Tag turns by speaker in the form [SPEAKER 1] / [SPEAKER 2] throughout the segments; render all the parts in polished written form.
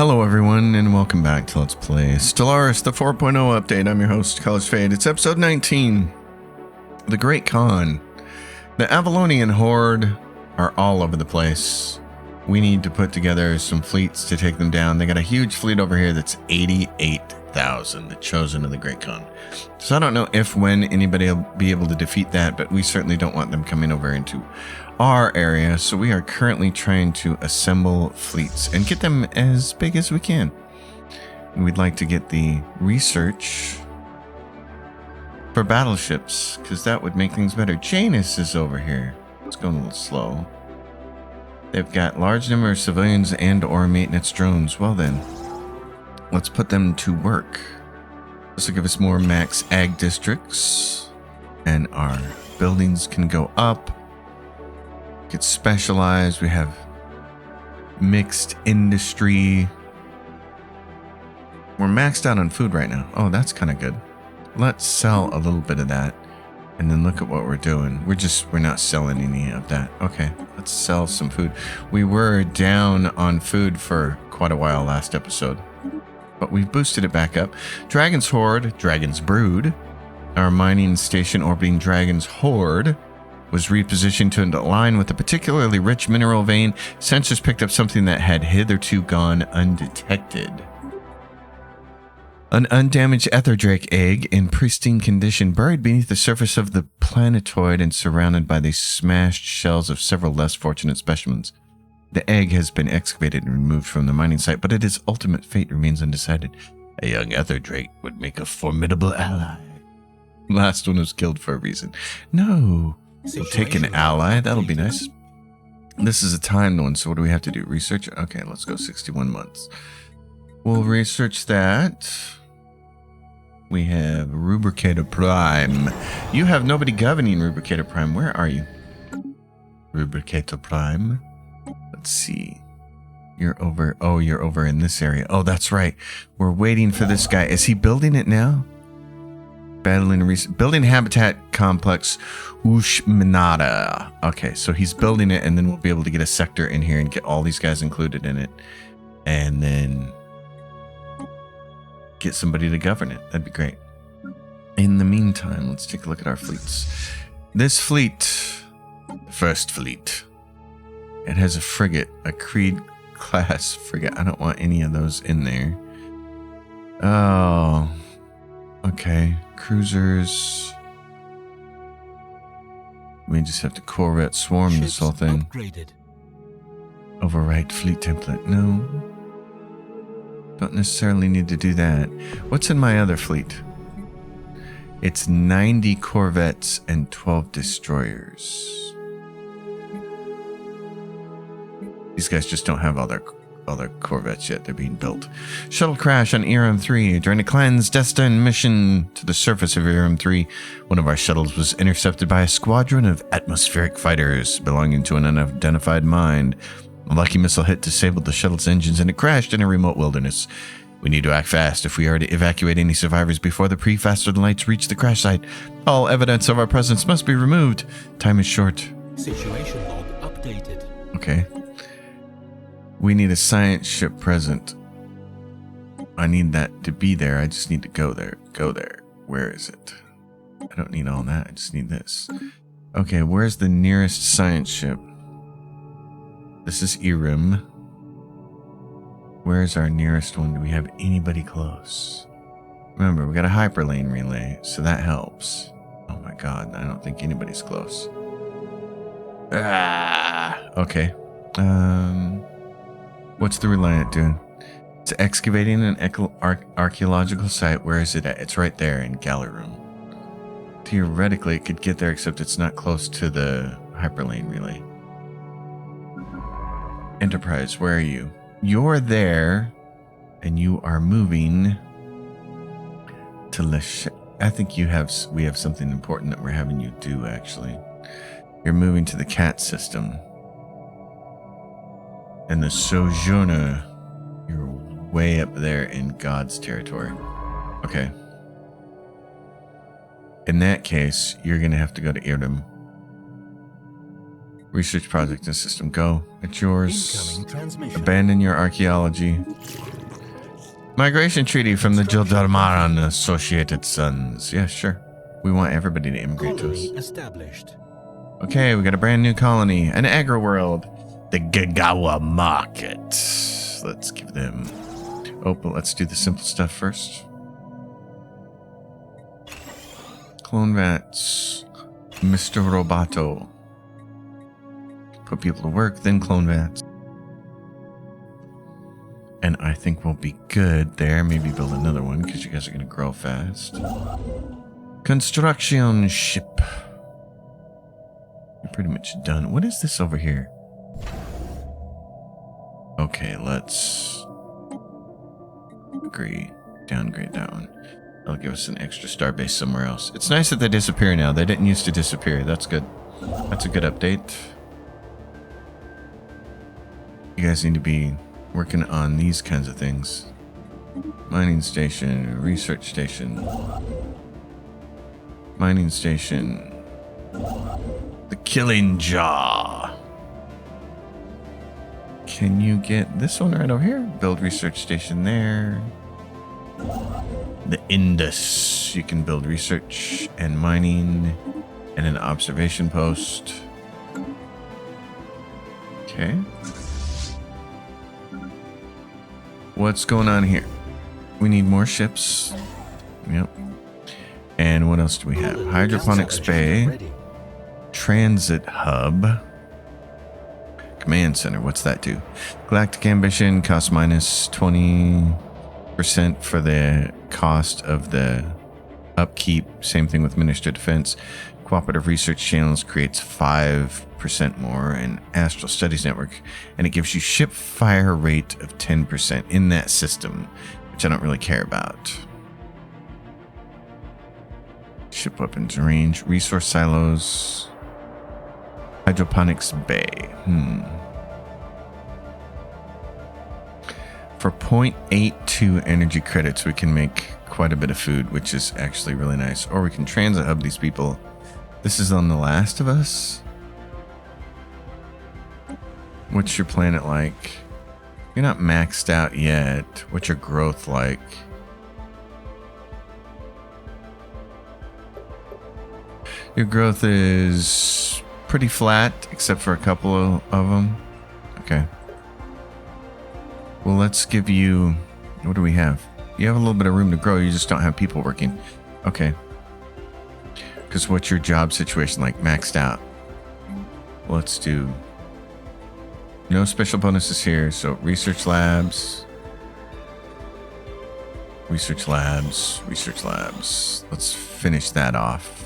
[SPEAKER 1] Hello everyone, and welcome back to Let's Play Stellaris, the 4.0 update. I'm your host, College Fade. It's episode 19, The Great Khan. The Avalonian Horde are all over the place. We need to put together some fleets to take them down. They got a huge fleet over here that's 88,000, the Chosen of the Great Khan. So I don't know if when anybody will be able to defeat that, but we certainly don't want them coming over into our area, so we are currently trying to assemble fleets and get them as big as we can. And we'd like to get the research for battleships, because that would make things better. Janus is over here. It's going a little slow. They've got large number of civilians and or maintenance drones. Well then, let's put them to work. This will give us more max ag districts, and our buildings can go up. Get specialized. We have mixed industry. We're maxed out on food right now. Oh, that's kind of good. Let's sell a little bit of that and then look at what we're doing. We're not selling any of that. Okay, let's sell some food. We were down on food for quite a while last episode, but we've boosted it back up. Dragon's Horde, Dragon's Brood, our mining station orbiting Dragon's Horde, was repositioned to align with a particularly rich mineral vein. Sensors picked up something that had hitherto gone undetected. An undamaged ether drake egg in pristine condition, buried beneath the surface of the planetoid and surrounded by the smashed shells of several less fortunate specimens. The egg has been excavated and removed from the mining site, but its ultimate fate remains undecided. A young ether drake would make a formidable ally. Last one was killed for a reason. No. We'll take an ally. That'll be nice. This is a timed one, so what do we have to do? Research? Okay, let's go 61 months. We'll research that. We have Rubricator Prime. You have nobody governing Rubricator Prime. Where are you? Rubricator Prime. Let's see. You're over. Oh, you're over in this area. Oh, that's right. We're waiting for this guy. Is he building it now? Building habitat complex Ushminata. Okay, so he's building it, and then we'll be able to get a sector in here and get all these guys included in it, and then get somebody to govern it. That'd be great. In the meantime, let's take a look at our fleets. This fleet, the first fleet, it has a frigate, a Creed class frigate. I don't want any of those in there. Oh, okay. Cruisers. We just have to Corvette swarm this whole thing. Upgraded. Overwrite fleet template. No. Don't necessarily need to do that. What's in my other fleet? It's 90 Corvettes and 12 destroyers. These guys just don't have all their Corvettes yet. They're being built. Shuttle crash on ERM-3. During a clandestine mission to the surface of ERM-3, one of our shuttles was intercepted by a squadron of atmospheric fighters belonging to an unidentified mine. A lucky missile hit disabled the shuttle's engines and it crashed in a remote wilderness. We need to act fast if we are to evacuate any survivors before the pre-faster lights reach the crash site. All evidence of our presence must be removed. Time is short. Situation log updated. Okay. We need a science ship present. I need that to be there. I just need to go there. Go there. Where is it? I don't need all that. I just need this. Okay, where's the nearest science ship? This is Irim. Where's our nearest one? Do we have anybody close? Remember, we got a hyperlane relay, so that helps. Oh my god, I don't think anybody's close. Okay. What's the Reliant doing? It's excavating an archaeological site. Where is it at? It's right there in Galley Room. Theoretically, it could get there, except it's not close to the hyperlane relay. Enterprise, where are you? You're there, and you are moving to I think we have something important that we're having you do, actually. You're moving to the CAT system. And the Sojourner, you're way up there in God's territory. Okay. In that case, you're going to have to go to Irdum. Research project and system, go. It's yours. Abandon your archaeology. Migration treaty from the Jildarmaran Associated Sons. Yeah, sure. We want everybody to immigrate to us.
[SPEAKER 2] Established.
[SPEAKER 1] Okay, we got a brand new colony. An agri-world. The Gagawa Market. Let's give them... Oh, but let's do the simple stuff first. Clone vats. Mr. Roboto. Put people to work, then clone vats. And I think we'll be good there. Maybe build another one because you guys are going to grow fast. Construction ship. You're pretty much done. What is this over here? Okay, let's downgrade that one. That'll give us an extra star base somewhere else. It's nice that they disappear now. They didn't used to disappear. That's good. That's a good update. You guys need to be working on these kinds of things. Mining station, research station. Mining station. The Killing Jaw. Can you get this one right over here? Build research station there. The Indus. You can build research and mining and an observation post. Okay. What's going on here? We need more ships. Yep. And what else do we have? Hydroponics Bay. Transit Hub. Command Center. What's that do? Galactic Ambition costs minus 20% for the cost of the upkeep. Same thing with Minister of Defense. Cooperative Research Channels creates 5% more, and Astral Studies Network, and it gives you ship fire rate of 10% in that system, which I don't really care about. Ship weapons range, resource silos, hydroponics bay. For 0.82 energy credits, we can make quite a bit of food, which is actually really nice. Or we can transit hub these people. This is on The Last of Us. What's your planet like? You're not maxed out yet. What's your growth like? Your growth is pretty flat, except for a couple of them. Okay. Well, let's give you... What do we have? You have a little bit of room to grow. You just don't have people working. Okay. Because what's your job situation like? Maxed out. Let's do... No special bonuses here. So research labs. Research labs. Research labs. Let's finish that off.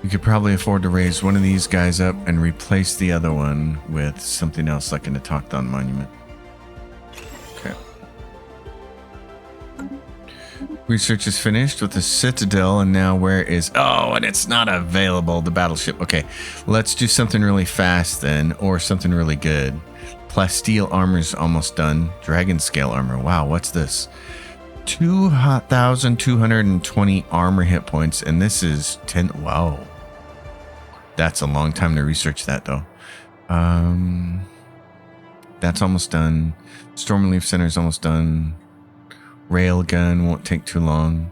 [SPEAKER 1] You could probably afford to raise one of these guys up and replace the other one with something else like an Autochthon monument. Okay. Research is finished with the Citadel, and now where is... Oh, and it's not available, the battleship. Okay, let's do something really fast then, or something really good. Plasteel armor is almost done. Dragon scale armor. Wow, what's this? 2,220 armor hit points, and this is 10... Wow. That's a long time to research that, though. That's almost done. Storm Relief Center is almost done. Railgun won't take too long.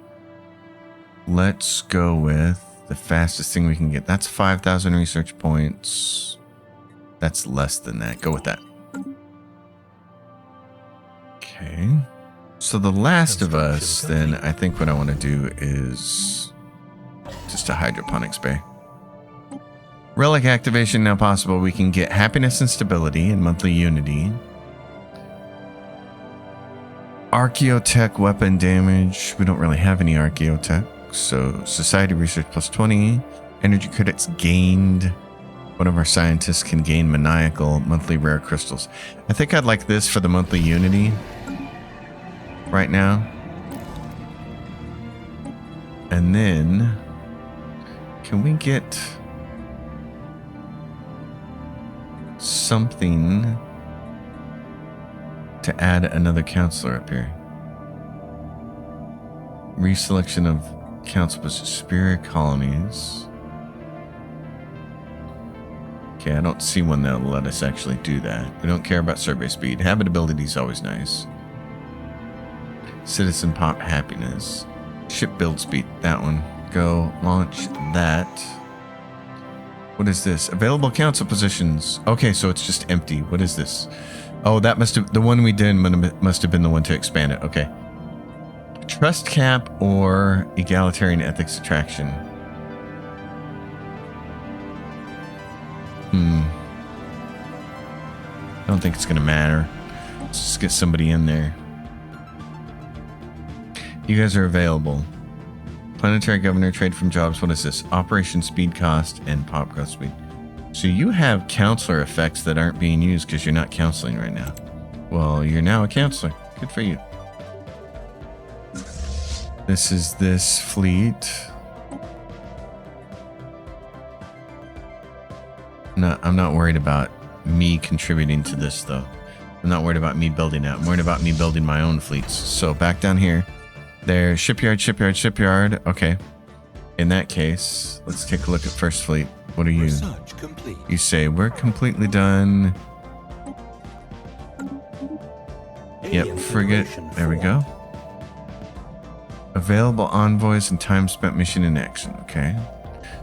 [SPEAKER 1] Let's go with the fastest thing we can get. That's 5,000 research points. That's less than that. Go with that. Okay. So The Last of Us, then, I think what I want to do is just a hydroponics bay. Relic activation now possible. We can get happiness and stability and monthly unity. Archaeotech weapon damage. We don't really have any Archaeotech. So society research plus 20. Energy credits gained. One of our scientists can gain maniacal monthly rare crystals. I think I'd like this for the monthly unity right now. And then can we get something to add another counselor up here? Reselection of council position, superior colonies. Okay, I don't see one that'll let us actually do that. We don't care about survey speed. Habitability is always nice. Citizen pop happiness. Ship build speed. That one. Go launch that. What is this? Available council positions. Okay, so it's just empty. What is this? Oh, that must have, the one we did must have been the one to expand it. Okay. Trust cap or egalitarian ethics attraction. I don't think it's going to matter. Let's just get somebody in there. You guys are available. Planetary governor, trade from jobs. What is this? Operation speed cost and pop growth speed. So you have counselor effects that aren't being used because you're not counseling right now. Well, you're now a counselor. Good for you. This is this fleet. No, I'm not worried about me contributing to this, though. I'm not worried about me building it. I'm worried about me building my own fleets. So back down here. There, shipyard, shipyard, shipyard. Okay. In that case, let's take a look at first fleet. What are you?
[SPEAKER 2] Research complete.
[SPEAKER 1] You say we're completely done. Yep, frigate. There we go. Available envoys and time spent mission in action. Okay.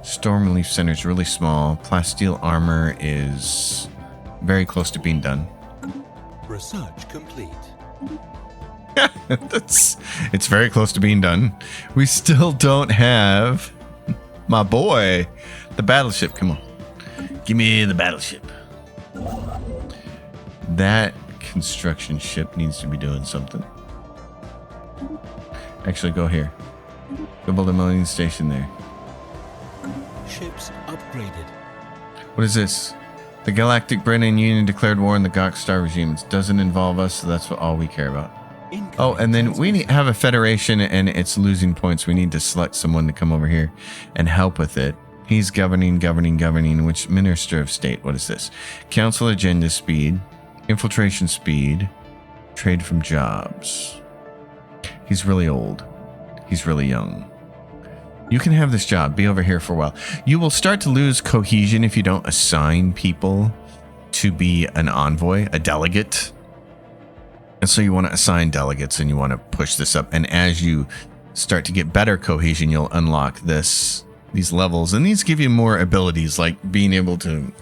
[SPEAKER 1] Storm Relief Center is really small. Plasteel armor is very close to being done.
[SPEAKER 2] Research complete.
[SPEAKER 1] It's very close to being done. We still don't have my boy, the battleship. Come on. Give me the battleship. That construction ship needs to be doing something. Actually, go here. Go build a millennium station there.
[SPEAKER 2] Ships upgraded.
[SPEAKER 1] What is this? The Galactic Brennan Union declared war on the Gok Star regime. It doesn't involve us, so that's all we care about. Oh, and then we have a federation and it's losing points. We need to select someone to come over here and help with it. He's governing. Which Minister of State? What is this? Council agenda speed, infiltration speed, trade from jobs. He's really old. He's really young. You can have this job. Be over here for a while. You will start to lose cohesion if you don't assign people to be an envoy, a delegate. And so you want to assign delegates and you want to push this up. And as you start to get better cohesion, you'll unlock these levels. And these give you more abilities, like being able to...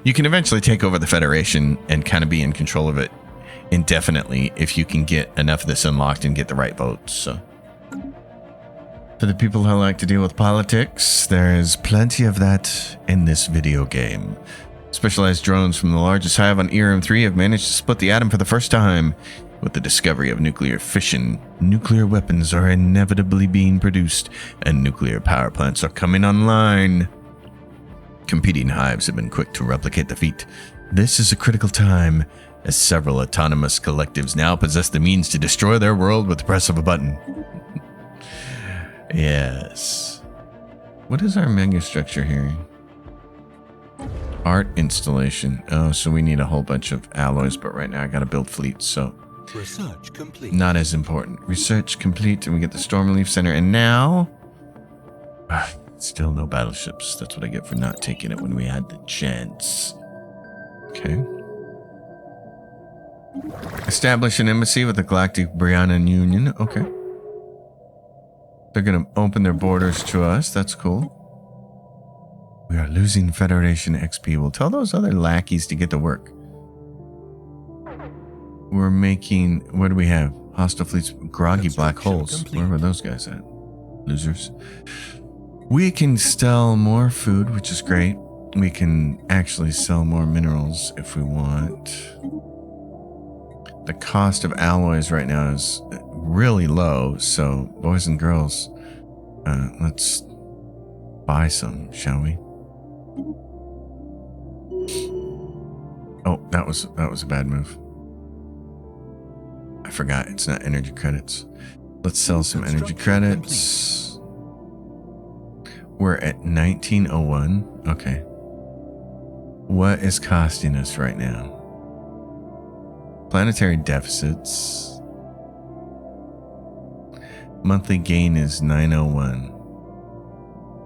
[SPEAKER 1] You can eventually take over the Federation and kind of be in control of it indefinitely if you can get enough of this unlocked and get the right votes. So, for the people who like to deal with politics, there is plenty of that in this video game. Specialized drones from the largest hive on ERM-3 have managed to split the atom for the first time. With the discovery of nuclear fission, nuclear weapons are inevitably being produced, and nuclear power plants are coming online. Competing hives have been quick to replicate the feat. This is a critical time, as several autonomous collectives now possess the means to destroy their world with the press of a button. Yes. What is our mega structure here? Art installation. Oh, so we need a whole bunch of alloys, but right now I gotta build fleets, so
[SPEAKER 2] research complete.
[SPEAKER 1] Not as important. Research complete, and we get the Storm Relief Center, and now still no battleships. That's what I get for not taking it when we had the chance. Okay. Establish an embassy with the Galactic Briannan Union. Okay. They're gonna open their borders to us. That's cool. We are losing Federation XP. We'll tell those other lackeys to get to work. We're making... What do we have? Hostile fleets. Groggy black holes. Where were those guys at? Losers. We can sell more food, which is great. We can actually sell more minerals if we want. The cost of alloys right now is really low. So, boys and girls, let's buy some, shall we? Oh, that was a bad move. I forgot it's not energy credits. Let's sell some energy credits. We're at 1901. Okay. What is costing us right now? Planetary deficits. Monthly gain is 901.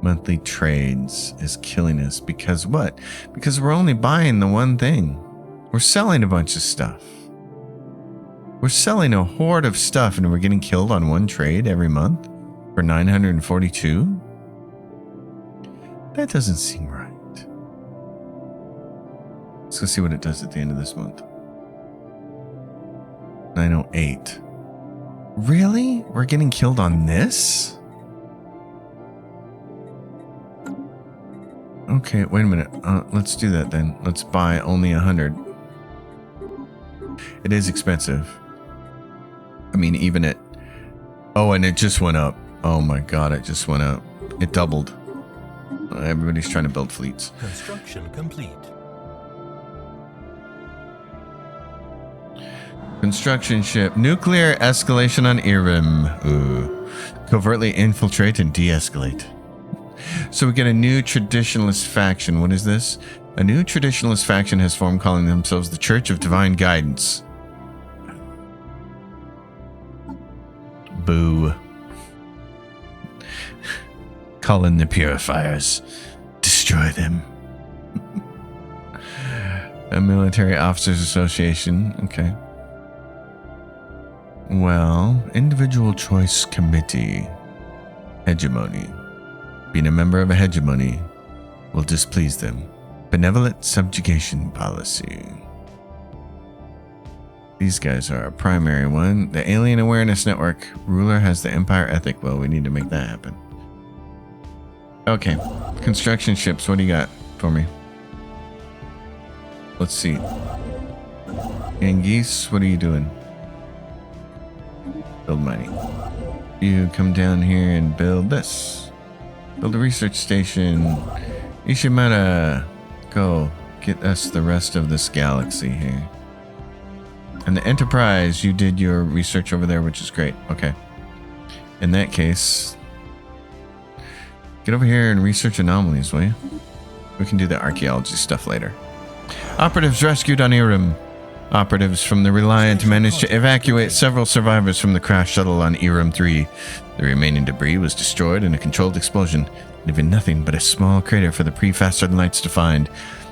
[SPEAKER 1] Monthly trades is killing us because what? Because we're only buying the one thing. We're selling a bunch of stuff. We're selling a horde of stuff and we're getting killed on one trade every month for 942? That doesn't seem right. Let's go see what it does at the end of this month. 908. Really? We're getting killed on this? Okay, wait a minute. Let's do that then. Let's buy only 100. It is expensive. I mean, even it. Oh, and it just went up. Oh my god, it just went up. It doubled. Everybody's trying to build fleets.
[SPEAKER 2] Construction complete.
[SPEAKER 1] Construction ship. Nuclear escalation on Irim. Ooh. Covertly infiltrate and de-escalate. So we get a new traditionalist faction. What is this? A new traditionalist faction has formed, calling themselves the Church of Divine Guidance. Boo. Call in the purifiers. Destroy them. A military officers association. Okay. Well, individual choice committee. Hegemony. Being a member of a hegemony will displease them. Benevolent subjugation policy. These guys are our primary one. The Alien Awareness Network. Ruler has the Empire ethic. Well, we need to make that happen. Okay. Construction ships. What do you got for me? Let's see. Anguisse, what are you doing? Build mining. You come down here and build this. Build a research station. Ishimura, go get us the rest of this galaxy here. And the Enterprise, you did your research over there, which is great. Okay. In that case, get over here and research anomalies, will you? We can do the archaeology stuff later. Operatives rescued on Irim. Operatives from the Reliant managed to evacuate several survivors from the crash shuttle on Irim 3. The remaining debris was destroyed in a controlled explosion, leaving nothing but a small crater for the pre-faster lights to find.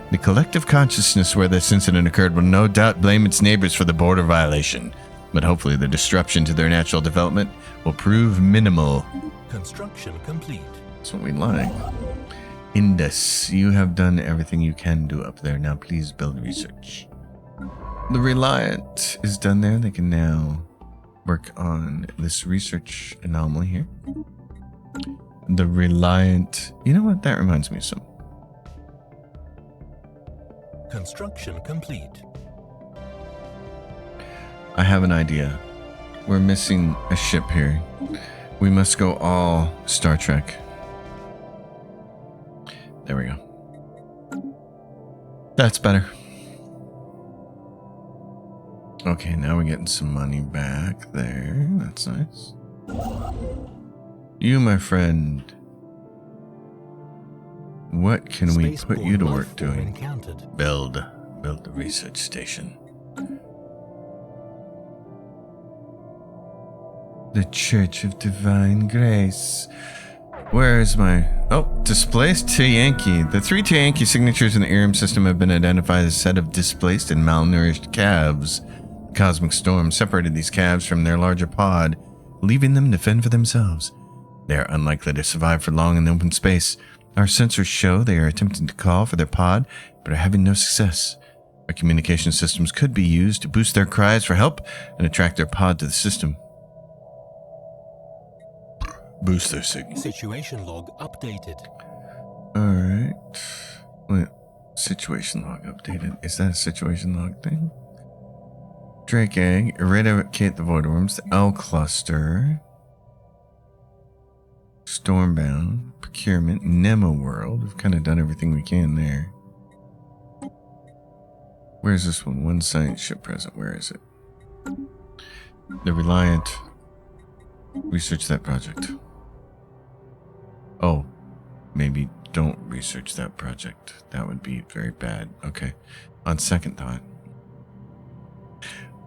[SPEAKER 1] The collective consciousness where this incident occurred will no doubt blame its neighbors for the border violation, but hopefully the disruption to their natural development will prove minimal.
[SPEAKER 2] Construction complete.
[SPEAKER 1] That's what we like. Indus, you have done everything you can do up there. Now please build research. The Reliant is done there. They can now work on this research anomaly here. The Reliant. You know what? That reminds me of something.
[SPEAKER 2] Construction complete.
[SPEAKER 1] I have an idea. We're missing a ship here. We must go all Star Trek. There we go. That's better. Okay, now we're getting some money back there. That's nice. You, my friend. What can we put you to work doing? Build the research station. The Church of Divine Grace. Where is my... Oh, displaced T'Yanki. The 3 T'Yanki signatures in the Irim system have been identified as a set of displaced and malnourished calves. The cosmic storm separated these calves from their larger pod, leaving them to fend for themselves. They are unlikely to survive for long in the open space. Our sensors show they are attempting to call for their pod, but are having no success. Our communication systems could be used to boost their cries for help and attract their pod to the system. Boost their signal.
[SPEAKER 2] Situation log updated.
[SPEAKER 1] Alright. Wait. Situation log updated. Is that a situation log thing? Drake egg. Eradicate the voidworms. The L cluster. Stormbound. Procurement. Nemo world. We've kind of done everything we can there. Where's this one? One science ship present. Where is it? The Reliant. Research that project. Oh, maybe don't research that project. That would be very bad. Okay. On second thought,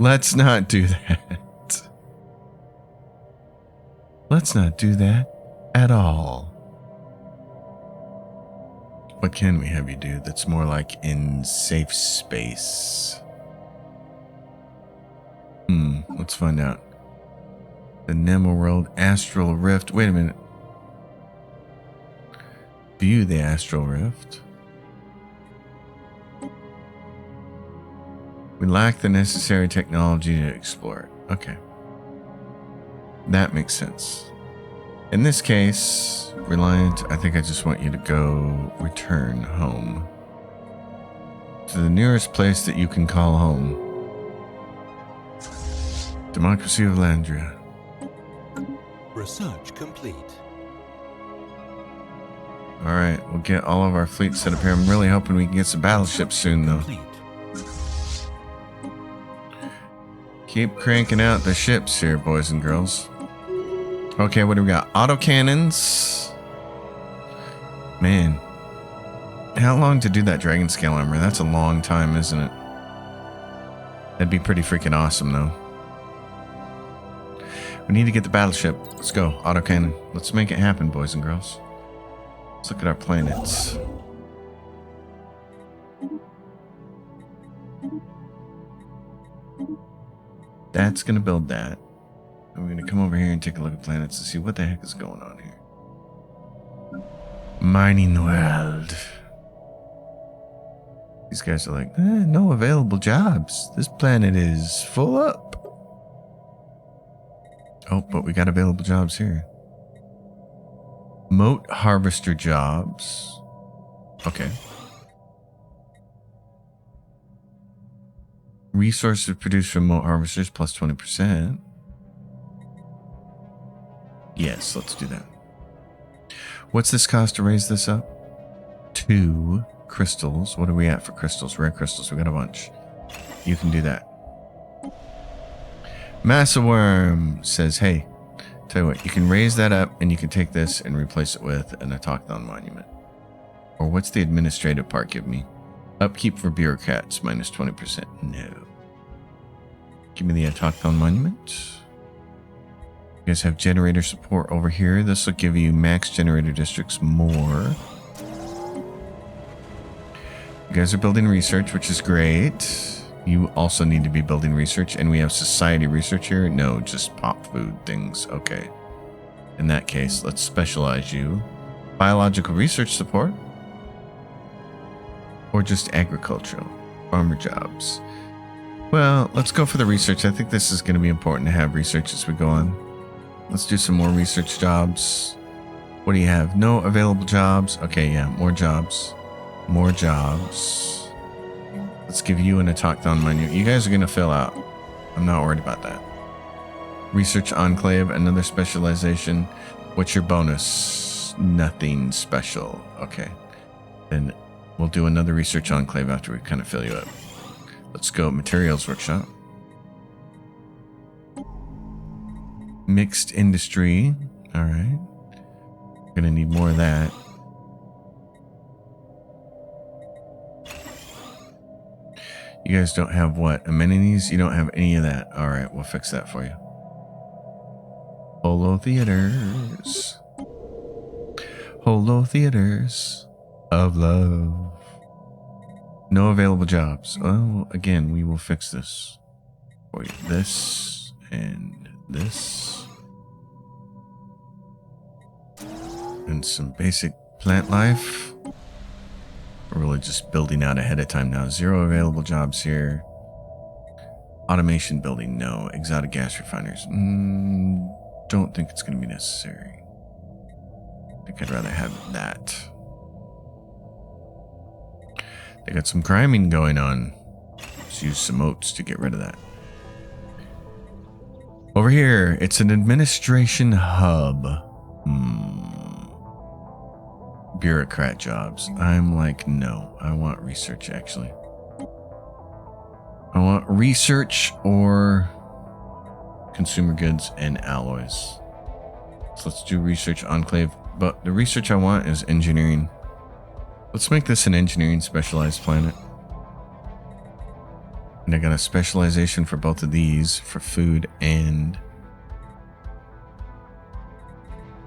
[SPEAKER 1] let's not do that. Let's not do that at all. What can we have you do that's more like in safe space? Let's find out. The Nemo World Astral Rift. Wait a minute. View the Astral Rift. We lack the necessary technology to explore it. Okay. That makes sense. In this case, Reliant, I think I just want you to go return home. To the nearest place that you can call home. Democracy of Landria.
[SPEAKER 2] Research complete.
[SPEAKER 1] Alright, we'll get all of our fleet set up here. I'm really hoping we can get some battleships soon, though.
[SPEAKER 2] Complete.
[SPEAKER 1] Keep cranking out the ships here, boys and girls. Okay, what do we got? Autocannons. Man. How long to do that Dragon Scale armor? That's a long time, isn't it? That'd be pretty freaking awesome, though. We need to get the battleship. Let's go, autocannon. Let's make it happen, boys and girls. Let's look at our planets. That's going to build that. And we're going to come over here and take a look at planets to see what the heck is going on here. Mining world. These guys are like, no available jobs. This planet is full up. Oh, but we got available jobs here. Moat harvester jobs. Okay. Resources produced from moat harvesters plus 20%. Yes, let's do that. What's this cost to raise this up? 2 crystals. What are we at for crystals? Rare crystals. We got a bunch. You can do that. Massa Worm says, hey, tell you what, you can raise that up and you can take this and replace it with an autochthon monument. Or what's the administrative part give me? Upkeep for bureaucrats, minus 20%. No. Give me the autochthon monument. You guys have generator support over here. This will give you max generator districts more. You guys are building research, which is great. You also need to be building research, and we have society research here. No, just pop food things. Okay. In that case, let's specialize you. Biological research support. Or just agricultural. Farmer jobs. Well, let's go for the research. I think this is going to be important to have research as we go on. Let's do some more research jobs. What do you have? No available jobs. Okay, yeah, more jobs. More jobs. Let's give you an autochthon monument. You guys are going to fill out. I'm not worried about that. Research enclave, another specialization. What's your bonus? Nothing special. Okay. Then we'll do another research enclave after we kind of fill you up. Let's go materials workshop. Mixed industry. All right. We're going to need more of that. You guys don't have what? Amenities? You don't have any of that. All right, we'll fix that for you. Holo theaters. Holo theaters of love. No available jobs. Well, again, we will fix this for you. This and this. And some basic plant life. We're really just building out ahead of time now. 0 available jobs here. Automation building, no. Exotic gas refiners. Don't think it's going to be necessary. I think I'd rather have that. They got some criming going on. Let's use some oats to get rid of that. Over here, it's an administration hub. Bureaucrat jobs. I'm like, no. I want research, actually. I want research or consumer goods and alloys. So let's do research enclave. But the research I want is engineering. Let's make this an engineering specialized planet. And I got a specialization for both of these for food and...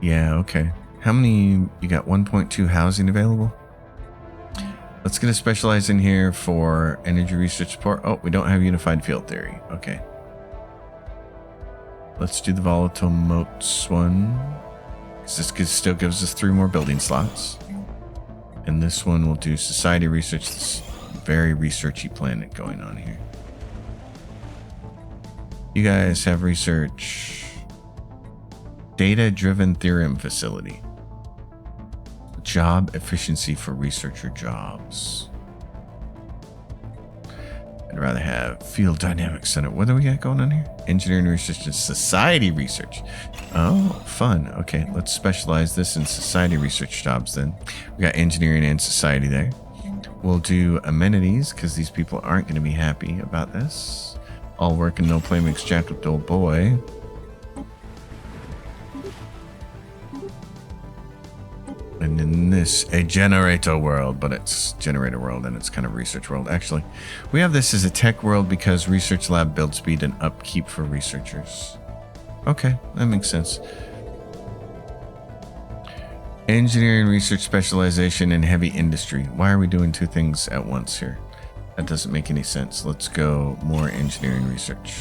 [SPEAKER 1] Yeah, okay. How many? You got 1.2 housing available? Let's get a specialize in here for energy research support. Oh, we don't have unified field theory. Okay. Let's do the volatile motes one. This still gives us 3 more building slots. And this one will do society research. This very researchy planet going on here. You guys have research. Data-driven theorem facility. Job efficiency for researcher jobs. I'd rather have field dynamics center. What do we got going on here? Engineering research and society research. Oh, fun. Okay, let's specialize this in society research jobs then. We got engineering and society there. We'll do amenities because these people aren't going to be happy about this. All work and no play makes Jack a dull boy. And in this, a generator world, but it's generator world and it's kind of research world. Actually, we have this as a tech world because research lab build speed and upkeep for researchers. Okay, that makes sense. Engineering research specialization in heavy industry. Why are we doing 2 things at once here? That doesn't make any sense. Let's go more engineering research.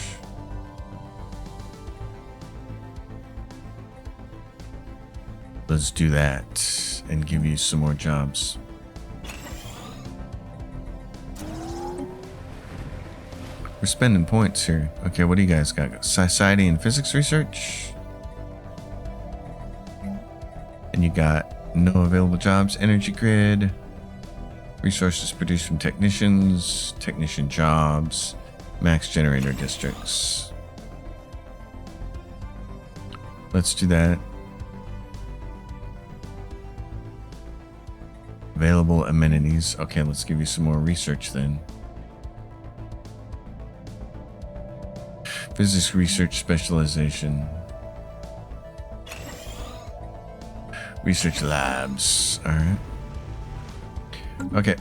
[SPEAKER 1] Let's do that and give you some more jobs. We're spending points here. Okay, what do you guys got? Society and physics research. And you got no available jobs. Energy grid. Resources produced from technicians. Technician jobs. Max generator districts. Let's do that. Available amenities. Okay, let's give you some more research then. Physics research specialization. Research labs. Alright. Okay.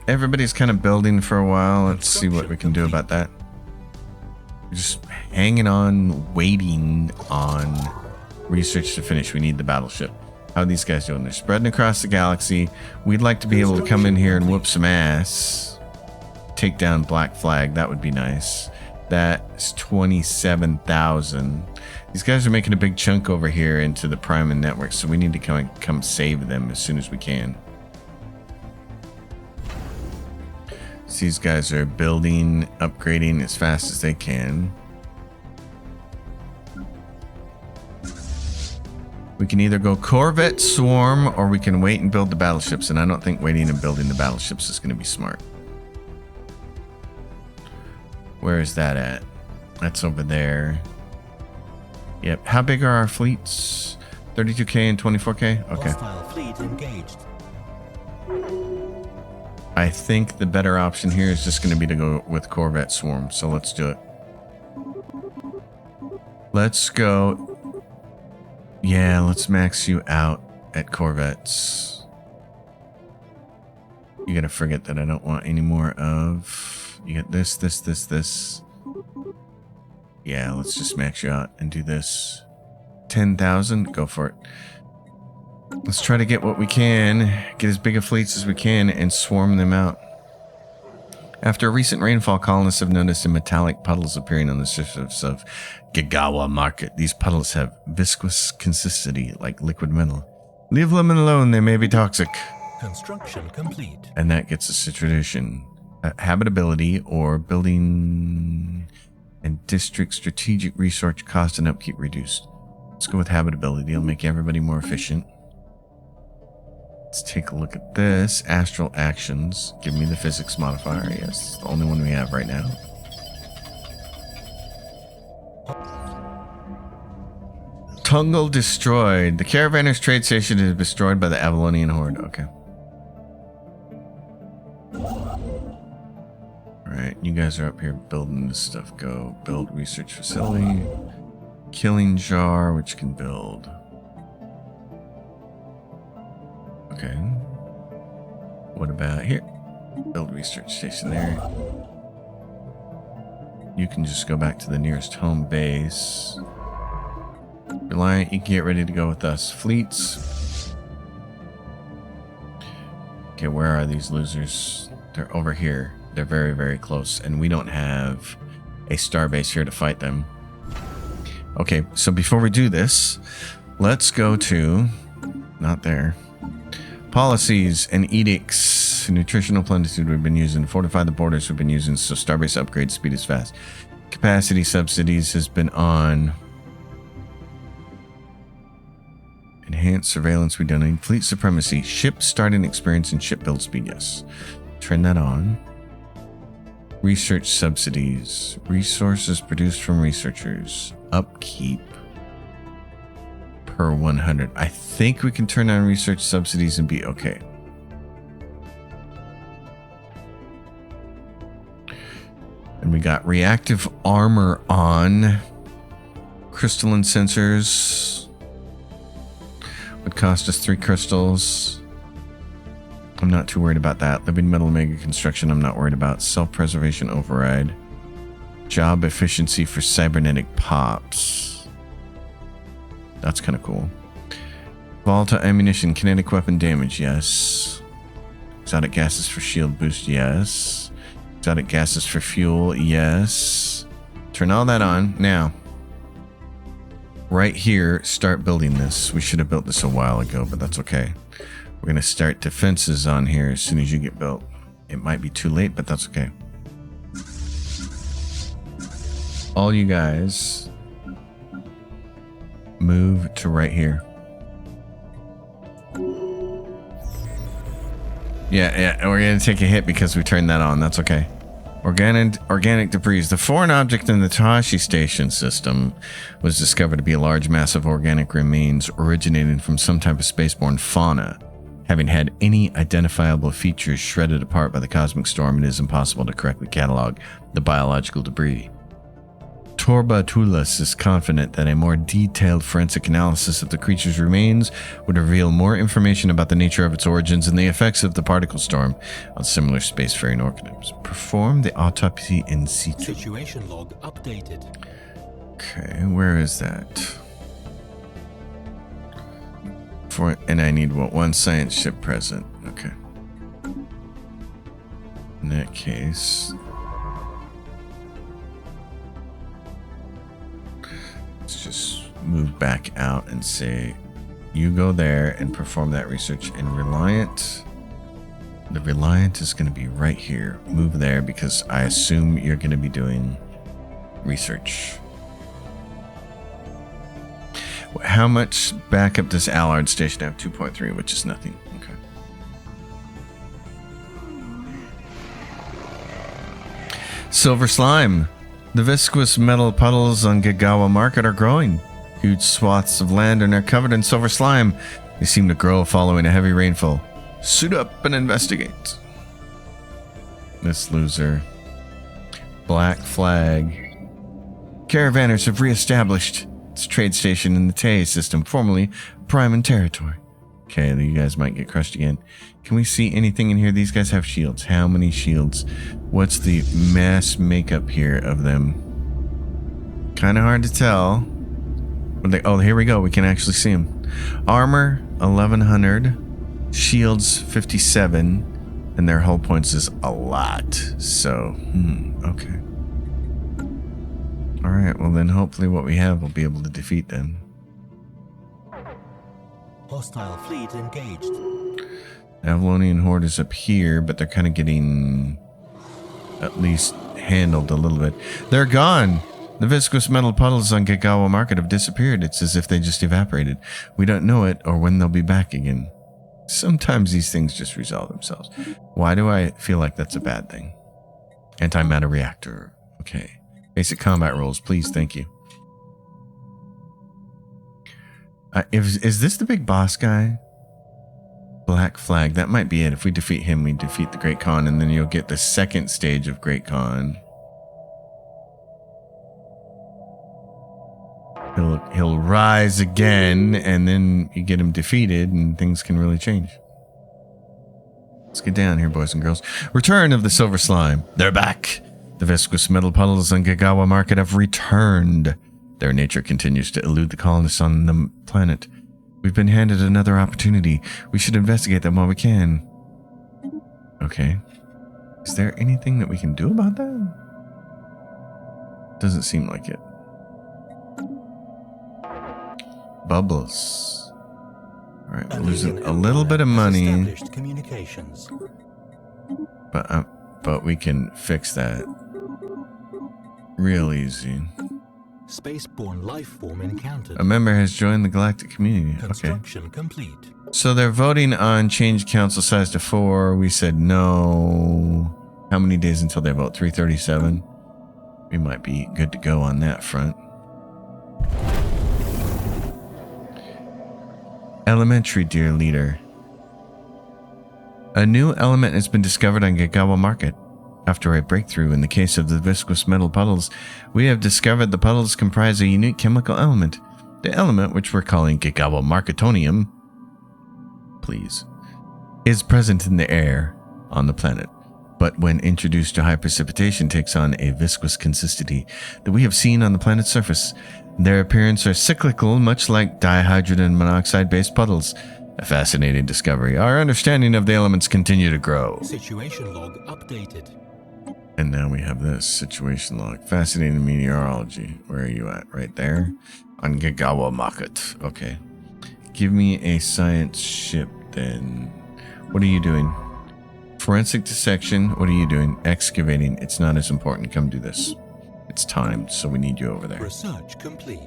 [SPEAKER 1] Everybody's kind of building for a while. Let's see what we can do about that. We're just hanging on, waiting on research to finish. We need the battleship. How are these guys doing? They're spreading across the galaxy. We'd like to be able to come in here and whoop some ass. Take down Black Flag. That would be nice. That's 27,000. These guys are making a big chunk over here into the Prime and Network, so we need to come save them as soon as we can. So these guys are building, upgrading as fast as they can. We can either go Corvette Swarm or we can wait and build the battleships, and I don't think waiting and building the battleships is going to be smart. Where is that at? That's over there. Yep. How big are our fleets? 32K and 24K? Okay.
[SPEAKER 2] Hostile fleet engaged.
[SPEAKER 1] I think the better option here is just going to be to go with Corvette Swarm, so let's do it. Let's go. Yeah, let's max you out at Corvettes. You gotta forget that I don't want any more of... You get this, this, this, this. Yeah, let's just max you out and do this. 10,000, go for it. Let's try to get what we can, get as big a fleets as we can, and swarm them out. After a recent rainfall, colonists have noticed metallic puddles appearing on the surface of Gagawa Market. These puddles have viscous consistency like liquid metal. Leave them alone, they may be toxic.
[SPEAKER 2] Construction complete.
[SPEAKER 1] And that gets us a tradition. Habitability or building and district strategic research cost and upkeep reduced. Let's go with habitability. It'll make everybody more efficient. Let's take a look at this. Astral actions. Give me the physics modifier. Yes, it's the only one we have right now. Tungle destroyed. The Caravanner's trade station is destroyed by the Avalonian Horde. Okay. Alright, you guys are up here building this stuff. Go build research facility. Killing jar, which can build. Okay. What about here? Build research station there. You can just go back to the nearest home base. Reliant, you can get ready to go with us. Fleets. Okay, where are these losers? They're over here. They're very, very close. And we don't have a starbase here to fight them. Okay, so before we do this, let's go to... Not there. Policies and edicts. Nutritional plenitude we've been using. Fortify the borders we've been using. So starbase upgrade speed is fast. Capacity subsidies has been on. Enhanced surveillance we don't need. Fleet supremacy. Ship starting experience and ship build speed, yes. Turn that on. Research subsidies. Resources produced from researchers. Upkeep. Per 100. I think we can turn on research subsidies and be okay. And we got reactive armor on. Crystalline sensors. Would cost us 3 crystals. I'm not too worried about that. Living metal mega construction, I'm not worried about. Self-preservation override. Job efficiency for cybernetic pops. That's kind of cool. Volatile ammunition, kinetic weapon damage, yes. Exotic gases for shield boost, yes. Exotic gases for fuel, yes. Turn all that on. Now, right here, start building this. We should have built this a while ago, but that's okay. We're going to start defenses on here as soon as you get built. It might be too late, but that's okay. All you guys move to right here. Yeah, we're going to take a hit because we turned that on. That's okay. Organic debris. The foreign object in the Tashi station system was discovered to be a large mass of organic remains originating from some type of spaceborne fauna. Having had any identifiable features shredded apart by the cosmic storm, it is impossible to correctly catalog the biological debris. Torbatulus is confident that a more detailed forensic analysis of the creature's remains would reveal more information about the nature of its origins and the effects of the particle storm on similar spacefaring organisms. Perform the autopsy in situ.
[SPEAKER 2] Situation log updated.
[SPEAKER 1] Okay, where is that? And I need what? 1 science ship present. Okay. In that case, let's just move back out and say, you go there and perform that research. And the Reliant is going to be right here. Move there because I assume you're going to be doing research. How much backup does Allard Station have? 2.3, which is nothing. Okay. Silver slime. The viscous metal puddles on Gagawa Market are growing. Huge swaths of land are now covered in silver slime. They seem to grow following a heavy rainfall. Suit up and investigate. This loser. Black flag. Caravanners have reestablished its trade station in the Tay system, formerly Priman territory. Okay, you guys might get crushed again. Can we see anything in here? These guys have shields. How many shields? What's the mass makeup here of them? Kind of hard to tell. Oh, here we go. We can actually see them. Armor, 1100. Shields, 57. And their hull points is a lot. So, okay. Alright, well then hopefully what we have will be able to defeat them.
[SPEAKER 2] Hostile fleet engaged.
[SPEAKER 1] Avalonian Horde is up here, but they're kind of getting at least handled a little bit. They're gone! The viscous metal puddles on Gagawa Market have disappeared. It's as if they just evaporated. We don't know it or when they'll be back again. Sometimes these things just resolve themselves. Why do I feel like that's a bad thing? Antimatter reactor. Okay. Basic combat rules, please. Thank you. Is this the big boss guy? Black flag. That might be it. If we defeat him, we defeat the Great Khan, and then you'll get the second stage of Great Khan. He'll rise again, and then you get him defeated, and things can really change. Let's get down here, boys and girls. Return of the Silver Slime. They're back. The viscous metal puddles on Gagawa Market have returned. Their nature continues to elude the colonists on the planet. We've been handed another opportunity. We should investigate them while we can. Okay. Is there anything that we can do about that? Doesn't seem like it. Bubbles. All right, we're losing a little bit of money,
[SPEAKER 2] Communications.
[SPEAKER 1] but we can fix that real easy.
[SPEAKER 2] Spaceborne life form encountered.
[SPEAKER 1] A member has joined the galactic community. Okay.
[SPEAKER 2] Construction complete.
[SPEAKER 1] So they're voting on change council size to 4. We said no. How many days until they vote? 337. We might be good to go on that front. Elementary, dear leader. A new element has been discovered on Gagawa Market. After a breakthrough in the case of the viscous metal puddles, we have discovered the puddles comprise a unique chemical element. The element, which we're calling Gagawa Marketonium, please, is present in the air on the planet, but when introduced to high precipitation takes on a viscous consistency that we have seen on the planet's surface. Their appearance are cyclical, much like dihydrogen monoxide-based puddles. A fascinating discovery. Our understanding of the elements continue to grow.
[SPEAKER 2] Situation log updated.
[SPEAKER 1] And now we have this situation log. Fascinating meteorology. Where are you at? Right there? On Gagawa Market. Okay. Give me a science ship then. What are you doing? Forensic dissection. What are you doing? Excavating. It's not as important. Come do this. It's timed, so we need you over there.
[SPEAKER 2] Research complete.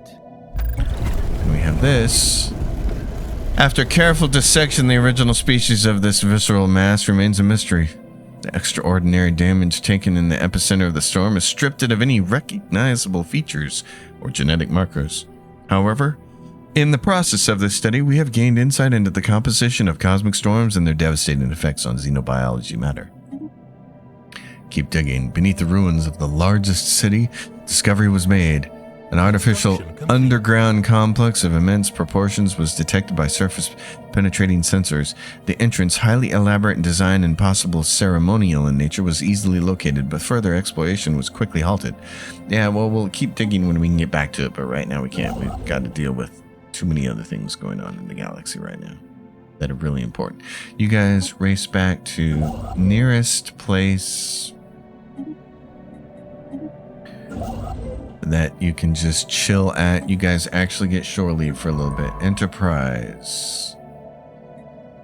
[SPEAKER 1] And we have this. After careful dissection, the original species of this visceral mass remains a mystery. The extraordinary damage taken in the epicenter of the storm has stripped it of any recognizable features or genetic markers. However, in the process of this study, we have gained insight into the composition of cosmic storms and their devastating effects on xenobiology matter. Keep digging. Beneath the ruins of the largest city, discovery was made. An artificial underground complex of immense proportions was detected by surface-penetrating sensors. The entrance, highly elaborate in design and possible ceremonial in nature, was easily located, but further exploration was quickly halted. Yeah, well, we'll keep digging when we can get back to it, but right now we can't. We've got to deal with too many other things going on in the galaxy right now that are really important. You guys race back to nearest place that you can just chill at. You guys actually get shore leave for a little bit. Enterprise.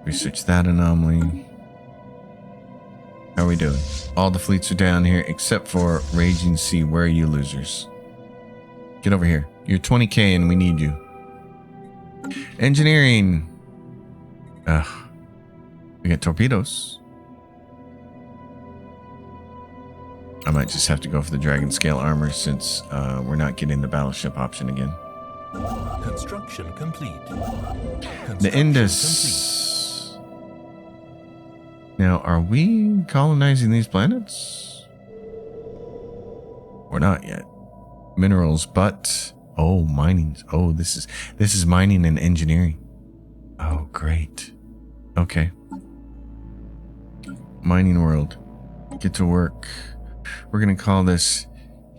[SPEAKER 1] Research that anomaly. How are we doing? All the fleets are down here except for Raging Sea. Where are you losers? Get over here. You're 20k and we need you. Engineering. Ugh. We got torpedoes. I might just have to go for the Dragon Scale armor since we're not getting the battleship option again.
[SPEAKER 2] Construction complete.
[SPEAKER 1] The Indus. Now, are we colonizing these planets? Or not yet. Minerals, but oh, mining. Oh, this is mining and engineering. Oh, great. Okay. Mining world. Get to work. We're going to call this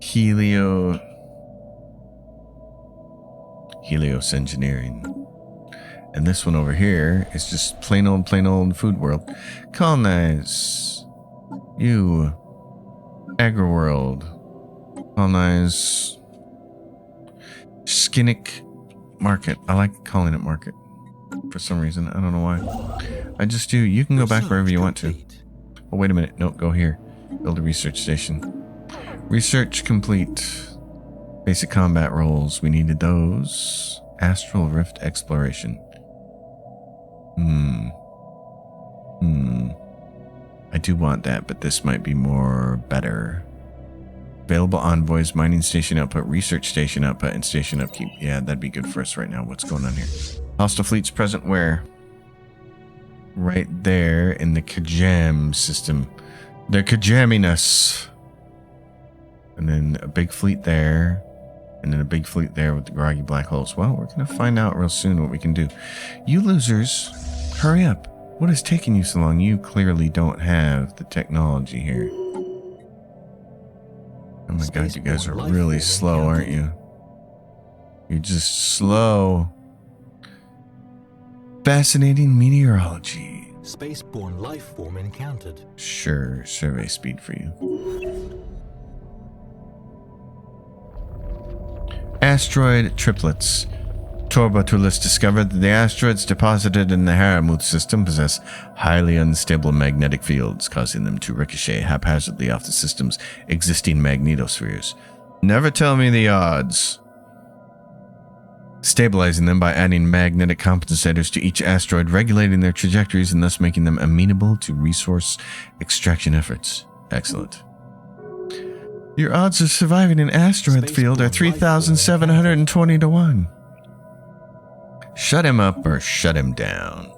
[SPEAKER 1] Helios Engineering. And this one over here is just plain old food world. Colonize. You. Agri world. Colonize. Skinnick Market. I like calling it market. For some reason. I don't know why. I just do. You can go back wherever you want to. Oh, wait a minute. No, go here. Build a research station. Research complete. Basic combat roles. We needed those. Astral Rift exploration. I do want that, but this might be better. Available envoys, mining station output, research station output, and station upkeep. Yeah, that'd be good for us right now. What's going on here? Hostile fleets present where? Right there in the Kajam system. They're Kajamming us. And then a big fleet there. And then a big fleet there with the groggy black holes. Well, we're going to find out real soon what we can do. You losers, hurry up. What is taking you so long? You clearly don't have the technology here. Oh my god, you guys are really slow, aren't you? You're just slow. Fascinating meteorology.
[SPEAKER 2] Spaceborne life form encountered.
[SPEAKER 1] Sure, survey speed for you. Asteroid triplets. Torbatulus discovered that the asteroids deposited in the Haramuth system possess highly unstable magnetic fields, causing them to ricochet haphazardly off the system's existing magnetospheres. Never tell me the odds. Stabilizing them by adding magnetic compensators to each asteroid, regulating their trajectories, and thus making them amenable to resource extraction efforts. Excellent. Your odds of surviving an asteroid field are 3,720 to 1. Shut him up or shut him down.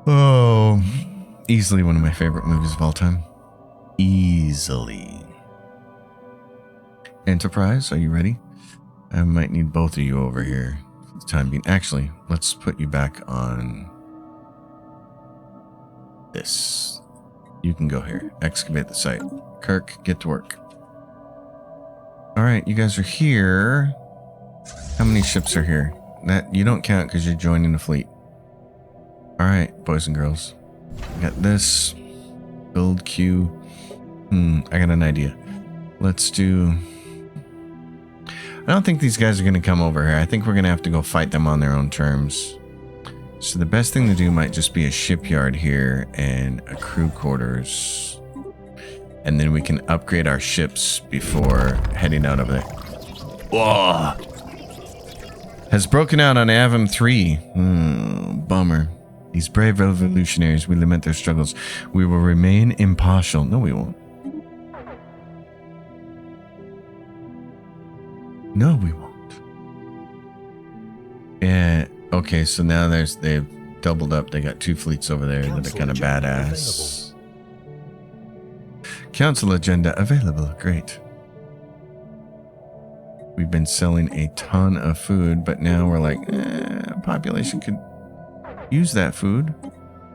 [SPEAKER 1] Oh, easily one of my favorite movies of all time. Easily. Enterprise, are you ready? I might need both of you over here for the time being. Actually, let's put you back on this. You can go here. Excavate the site. Kirk, get to work. Alright, you guys are here. How many ships are here? That you don't count because you're joining the fleet. Alright, boys and girls. I got this. Build queue. I got an idea. Let's do... I don't think these guys are going to come over here. I think we're going to have to go fight them on their own terms. So the best thing to do might just be a shipyard here and a crew quarters. And then we can upgrade our ships before heading out of there. Whoa! Has broken out on Avum 3. Bummer. These brave revolutionaries, we lament their struggles. We will remain impartial. No, we won't. No, we won't. Yeah. Okay, so now they've doubled up. They got 2 fleets over there that are kind of badass. Council agenda available. Great. We've been selling a ton of food, but now we're like, population could use that food.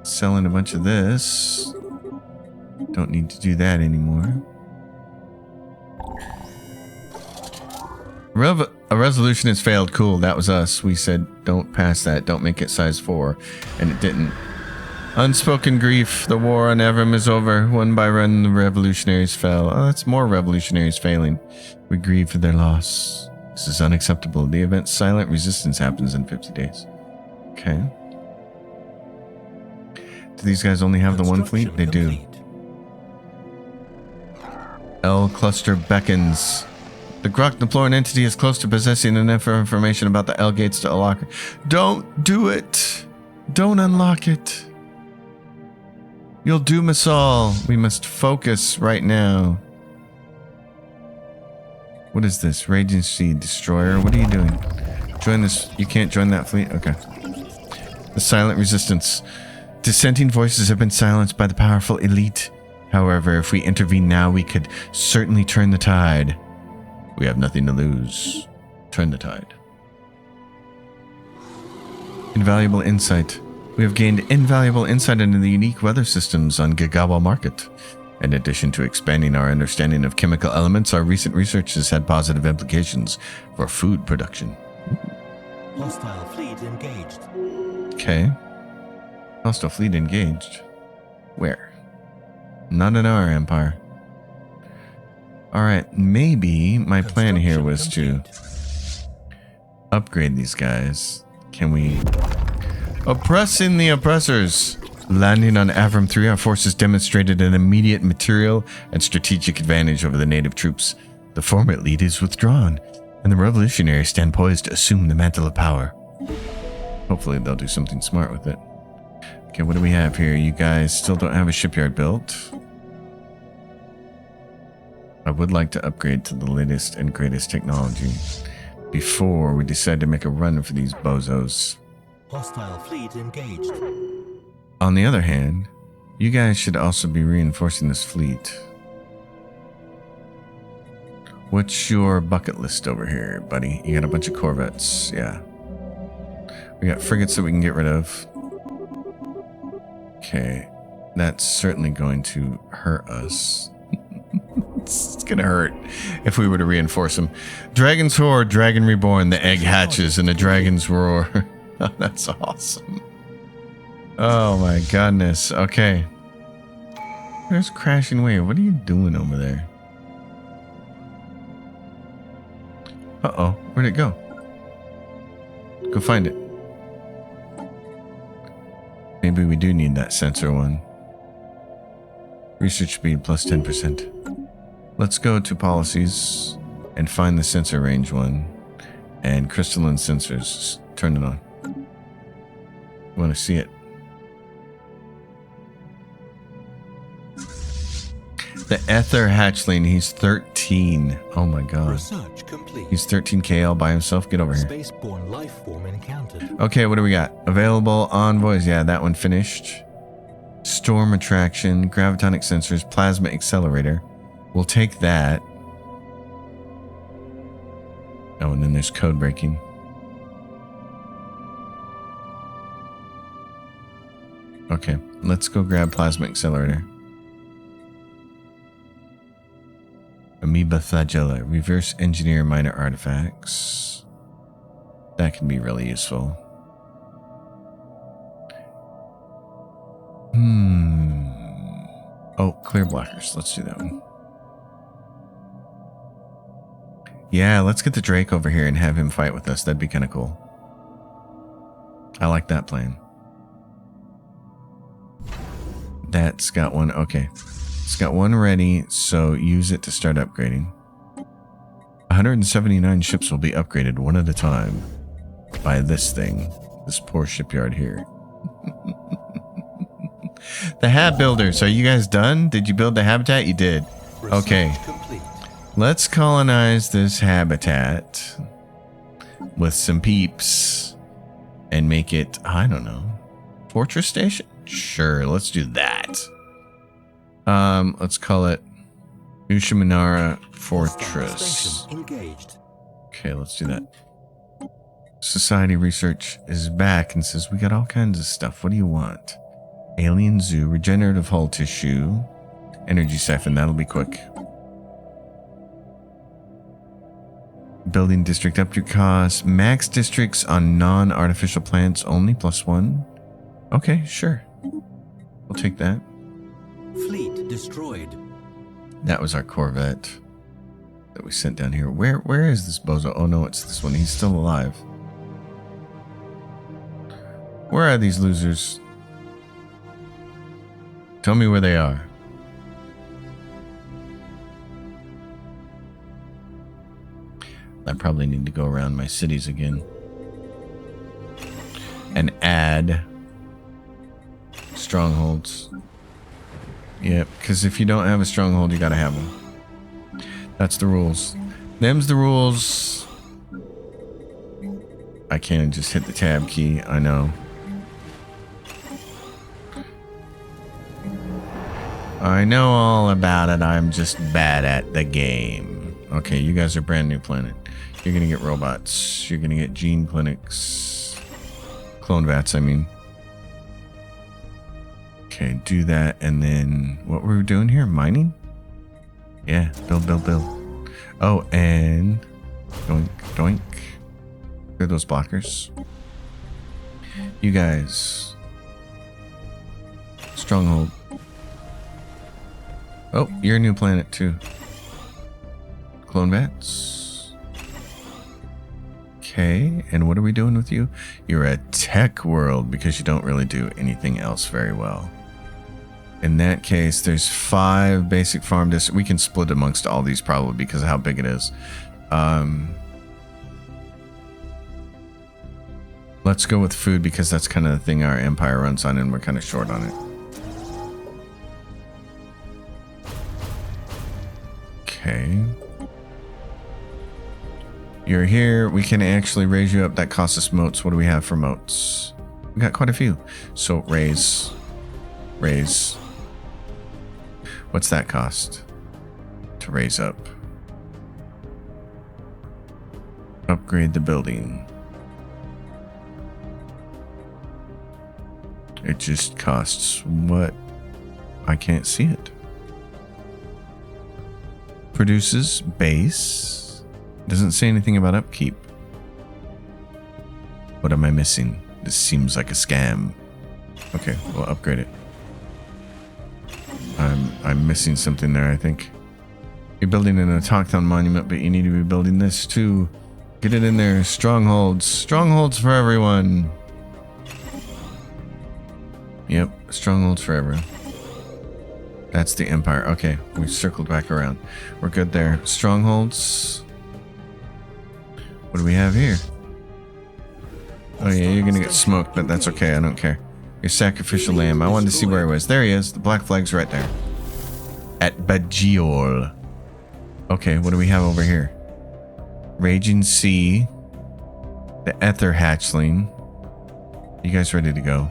[SPEAKER 1] Selling a bunch of this. Don't need to do that anymore. A resolution has failed. Cool, that was us. We said, don't pass that. Don't make it size 4. And it didn't. Unspoken grief. The war on Evrim is over. One by one, the revolutionaries fell. Oh, that's more revolutionaries failing. We grieve for their loss. This is unacceptable. The event Silent Resistance happens in 50 days. Okay. Do these guys only have the one fleet? They do. L cluster beckons. The Grok deploying entity is close to possessing enough information about the L gates to unlock it. Don't do it. Don't unlock it. You'll doom us all. We must focus right now. What is this? Raging Sea Destroyer. What are you doing? Join this. You can't join that fleet? Okay. The Silent Resistance. Dissenting voices have been silenced by the powerful elite. However, if we intervene now, we could certainly turn the tide. We have nothing to lose. Turn the tide. Invaluable insight. We have gained invaluable insight into the unique weather systems on Gagawa Market. In addition to expanding our understanding of chemical elements, our recent research has had positive implications for food production.
[SPEAKER 2] Hostile fleet engaged.
[SPEAKER 1] Okay. Hostile fleet engaged. Where? Not in our empire. Alright, maybe my plan here was to upgrade these guys. Can we... Oppressing the oppressors. Landing on Avram 3, our forces demonstrated an immediate material and strategic advantage over the native troops. The former elite is withdrawn, and the revolutionaries stand poised to assume the mantle of power. Hopefully they'll do something smart with it. Okay, what do we have here? You guys still don't have a shipyard built. I would like to upgrade to the latest and greatest technology before we decide to make a run for these bozos.
[SPEAKER 2] Hostile fleet engaged.
[SPEAKER 1] On the other hand, you guys should also be reinforcing this fleet. What's your bucket list over here, buddy? You got a bunch of corvettes, yeah. We got frigates that we can get rid of. Okay, that's certainly going to hurt us. It's gonna hurt if we were to reinforce them. Dragon's Horde, Dragon Reborn, the egg hatches and the dragon's roar. Oh, that's awesome. Oh my goodness. Okay. There's Crashing Wave. What are you doing over there? Uh-oh. Where'd it go? Go find it. Maybe we do need that sensor one. Research speed plus 10%. Let's go to policies and find the sensor range one. And crystalline sensors. Turn it on. Want to see it. The Ether Hatchling, he's 13. Oh my god.
[SPEAKER 2] Research complete.
[SPEAKER 1] He's 13k all by himself. Get over here.
[SPEAKER 2] Spaceborne life form encountered.
[SPEAKER 1] Okay, what do we got? Available envoys. Yeah, that one finished. Storm attraction, gravitonic sensors, plasma accelerator. We'll take that. Oh, and then there's code breaking. Okay, let's go grab plasma accelerator. Amoeba flagella. Reverse engineer minor artifacts. That can be really useful. Oh, clear blockers. Let's do that one. Yeah, let's get the Drake over here and have him fight with us. That'd be kind of cool. I like that plan. That's got one. Okay. It's got one ready, so use it to start upgrading. 179 ships will be upgraded one at a time by this thing. This poor shipyard here. The hab builders, are you guys done? Did you build the habitat? You did. Okay. Let's colonize this habitat with some peeps and make it, I don't know, fortress station? Sure, let's do that. Let's call it Ushiminara Fortress. Okay, let's do that. Society Research is back and says, we got all kinds of stuff. What do you want? Alien Zoo, regenerative hull tissue, energy siphon, that'll be quick. Building district up to cost. Max districts on non-artificial plants only, +1. Okay, sure. We'll take that.
[SPEAKER 2] Fleet destroyed.
[SPEAKER 1] That was our Corvette that we sent down here. Where is this bozo? Oh no, it's this one. He's still alive. Where are these losers? Tell me where they are. I probably need to go around my cities again and add strongholds. Yep, because if you don't have a stronghold, you gotta have them. That's the rules. Them's the rules. I can't just hit the tab key. I know. I know all about it. I'm just bad at the game. Okay, you guys are brand new planet. You're gonna get robots. You're gonna get gene clinics. Clone vats, I mean. Okay, do that, and then what were we doing here? Mining? Yeah, build. Oh, and doink, doink. Clear those blockers. You guys. Stronghold. Oh, you're a new planet too. Clone vats. Okay, and what are we doing with you? You're a tech world because you don't really do anything else very well. In that case, there's 5 basic farm districts. We can split amongst all these probably because of how big it is. Let's go with food because that's kind of the thing our empire runs on and we're kind of short on it. Okay. You're here. We can actually raise you up. That costs us moats. What do we have for moats? We got quite a few. So raise. What's that cost to raise up? Upgrade the building. It just costs what? I can't see it. produces base. Doesn't say anything about upkeep. What am I missing? This seems like a scam. Okay, we'll upgrade it. I'm missing something there, I think. You're building an autochthon monument, but you need to be building this too. Get it in there. Strongholds. Strongholds for everyone. Yep, strongholds for everyone. That's the Empire. Okay, we circled back around. We're good there. Strongholds. What do we have here? Oh yeah, you're gonna get smoked, but that's okay. I don't care. Your sacrificial lamb. I wanted to see where he was. There he is. The black flag's right there. At Bajiol. Okay, what do we have over here? Raging Sea. The Ether Hatchling. You guys ready to go?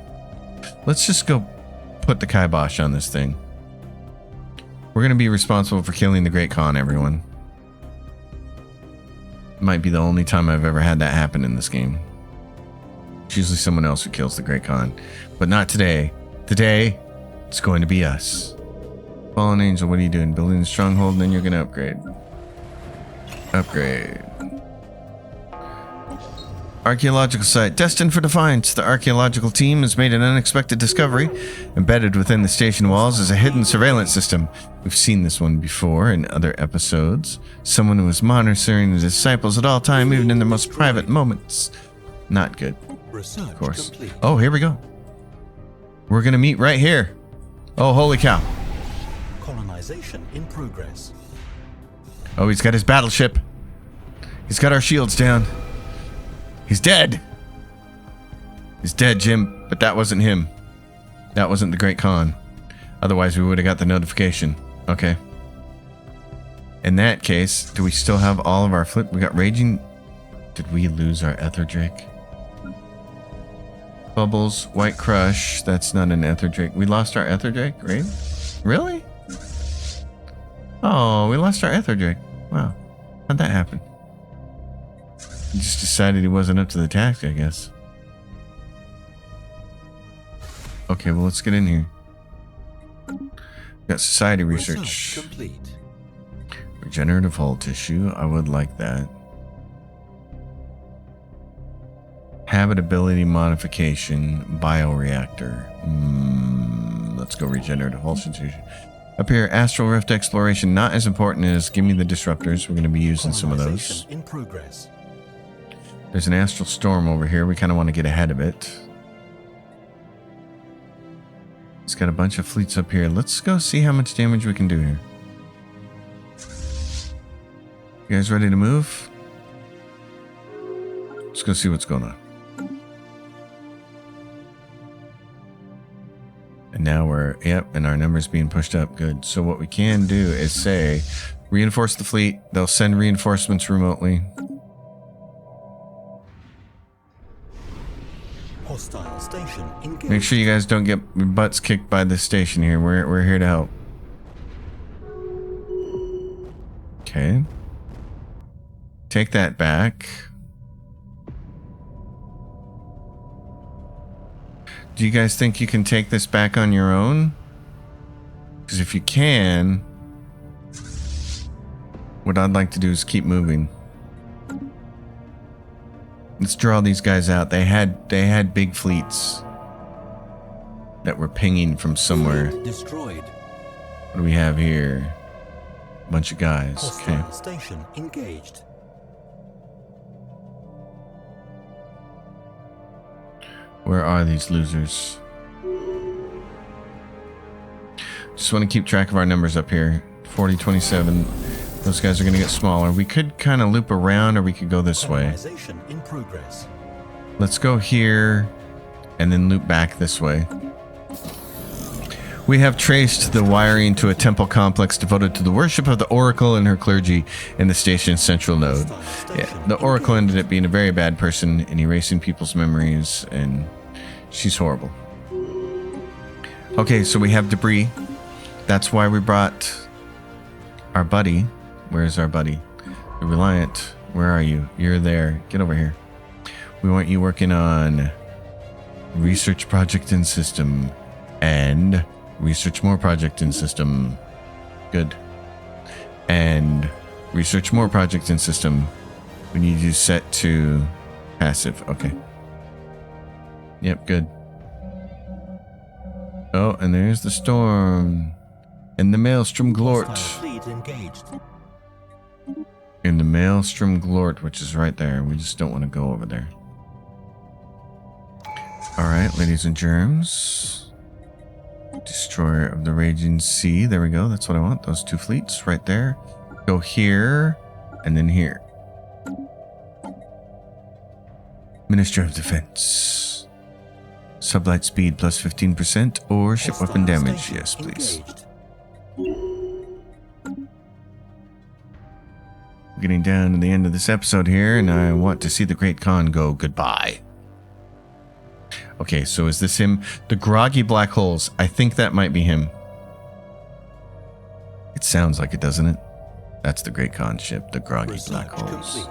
[SPEAKER 1] Let's just go put the kibosh on this thing. We're going to be responsible for killing the Great Khan, everyone. Might be the only time I've ever had that happen in this game. It's usually someone else who kills the Great Khan. But not today. Today, it's going to be us. Fallen Angel, what are you doing? Building a stronghold, and then you're going to upgrade. Upgrade. Archaeological site. Destined for defiance, the archaeological team has made an unexpected discovery. Embedded within the station walls is a hidden surveillance system. We've seen this one before in other episodes. Someone who is monitoring the disciples at all time, even in their most private moments. Not good. Of course. Oh, here we go. We're going to meet right here. Oh, holy cow.
[SPEAKER 2] Colonization in progress.
[SPEAKER 1] Oh, he's got his battleship. He's got our shields down. He's dead. He's dead, Jim. But that wasn't him. That wasn't the Great Khan. Otherwise, we would have got the notification. Okay. In that case, do we still have all of our flip? We got Raging. Did we lose our Ether Drake? Bubbles, White Crush. That's not an Ether Drake. We lost our Ether Drake, right? Really? Oh, we lost our Ether Drake. Wow. How'd that happen? He just decided he wasn't up to the task, I guess. Okay, well, let's get in here. Got society research.
[SPEAKER 2] Complete.
[SPEAKER 1] Regenerative hull tissue. I would like that. Habitability modification. Bioreactor. Let's go regenerative hull tissue. Up here, Astral Rift exploration. Not as important as give me the disruptors. We're going to be using some of those.
[SPEAKER 2] In progress.
[SPEAKER 1] There's an astral storm over here. We kind of want to get ahead of it. It's got a bunch of fleets up here. Let's go see how much damage we can do here. You guys ready to move? Let's go see what's going on. And now we're, yep, and our numbers being pushed up. Good. So what we can do is say, reinforce the fleet. They'll send reinforcements remotely.
[SPEAKER 2] Hostile station engaged.
[SPEAKER 1] Make sure you guys don't get your butts kicked by this station here. We're here to help. Okay. Take that back. Do you guys think you can take this back on your own? Because if you can, what I'd like to do is keep moving. Let's draw these guys out. They had big fleets that were pinging from somewhere.
[SPEAKER 2] Destroyed.
[SPEAKER 1] What do we have here? A bunch of guys. Okay.
[SPEAKER 2] Hostile station engaged.
[SPEAKER 1] Where are these losers? Just want to keep track of our numbers up here. 40, 27. Those guys are going to get smaller. We could kind of loop around, or we could go this way.
[SPEAKER 2] Colonization in progress.
[SPEAKER 1] Let's go here and then loop back this way. We have traced the wiring to a temple complex devoted to the worship of the Oracle and her clergy in the station's central node. Yeah, the Oracle ended up being a very bad person and erasing people's memories, and she's horrible. Okay, so we have debris. That's why we brought our buddy. Where's our buddy? The Reliant. Where are you? You're there. Get over here. We want you working on research project in system and research more project in system. Good. And research more projects and system. We need you set to passive. Okay. Yep, good. Oh, and there's the storm. And the Maelstrom Glort.
[SPEAKER 2] Hostile fleet engaged.
[SPEAKER 1] In the Maelstrom Glort, which is right there. We just don't want to go over there. Alright, ladies and germs. Destroyer of the Raging Sea. There we go. That's what I want. Those two fleets right there. Go here. And then here. Minister of Defense. Sublight speed plus 15% or ship weapon
[SPEAKER 2] Hostile
[SPEAKER 1] damage.
[SPEAKER 2] station
[SPEAKER 1] Yes, please.
[SPEAKER 2] engaged.
[SPEAKER 1] Getting down to the end of this episode here, and I want to see the Great Khan go goodbye. Okay, so is this him? The groggy black holes. I think that might be him. It sounds like it, doesn't it? That's the Great Khan ship, the groggy
[SPEAKER 2] Research
[SPEAKER 1] black holes.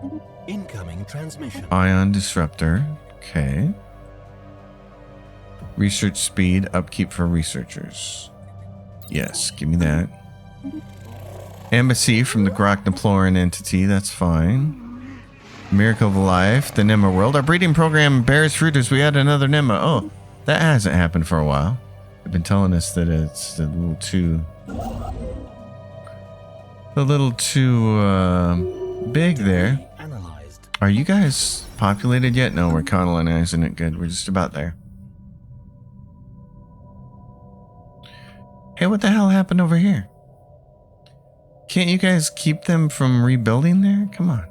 [SPEAKER 2] complete. Incoming transmission.
[SPEAKER 1] Ion disruptor. Okay. Research speed, upkeep for researchers. Yes, give me that. Embassy from the Groknaploran entity, that's fine. Miracle of Life, the Nemma world. Our breeding program bears fruit as we add another Nemma. Oh, that hasn't happened for a while. They've been telling us that it's a little too big there.
[SPEAKER 2] Analyzed.
[SPEAKER 1] Are you guys populated yet? No, we're colonizing it. Good, we're just about there. Hey, what the hell happened over here? Can't you guys keep them from rebuilding there? Come on.